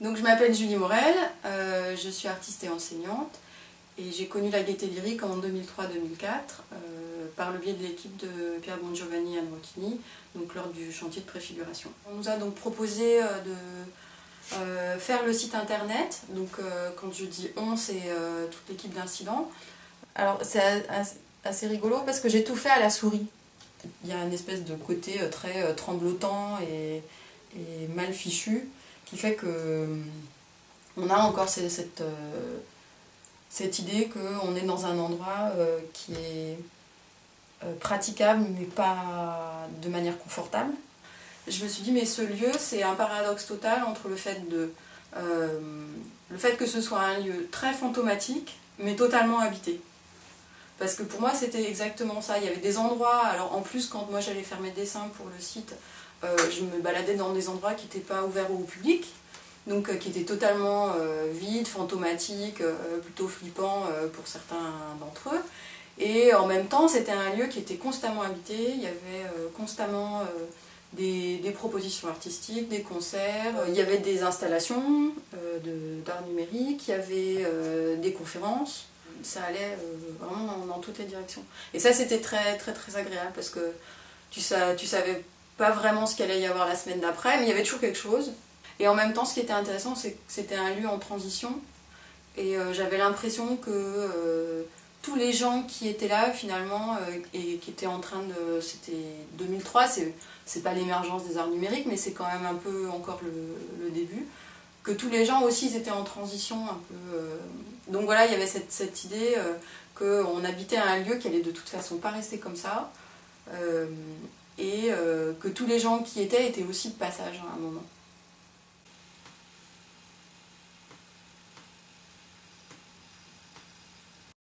Donc je m'appelle Julie Morel, je suis artiste et enseignante et j'ai connu la Gaîté Lyrique en 2003-2004 par le biais de l'équipe de Pierre Bongiovanni et Anne Rocchini, donc lors du chantier de préfiguration. On nous a donc proposé de faire le site internet, donc quand je dis on, c'est toute l'équipe d'Incident. Alors c'est assez rigolo parce que j'ai tout fait à la souris. Il y a une espèce de côté très tremblotant et mal fichu qui fait que on a encore cette idée qu'on est dans un endroit qui est praticable mais pas de manière confortable. Je me suis dit mais ce lieu c'est un paradoxe total entre le fait que ce soit un lieu très fantomatique mais totalement habité. Parce que pour moi c'était exactement ça, il y avait des endroits, alors en plus quand moi j'allais faire mes dessins pour le site, je me baladais dans des endroits qui n'étaient pas ouverts au public, donc qui étaient totalement vides, fantomatiques, plutôt flippants pour certains d'entre eux. Et en même temps c'était un lieu qui était constamment habité, il y avait constamment des propositions artistiques, des concerts, il y avait des installations d'art numérique, il y avait des conférences. Ça allait vraiment dans toutes les directions. Et ça c'était très très très agréable parce que tu savais pas vraiment ce qu'il allait y avoir la semaine d'après, mais il y avait toujours quelque chose. Et en même temps ce qui était intéressant c'est que c'était un lieu en transition et j'avais l'impression que tous les gens qui étaient là finalement et qui étaient en train de... C'était 2003, c'est pas l'émergence des arts numériques mais c'est quand même un peu encore le début. Que tous les gens aussi ils étaient en transition un peu. Donc voilà, il y avait cette idée qu'on habitait un lieu qui allait de toute façon pas rester comme ça, et que tous les gens qui étaient aussi de passage à un moment.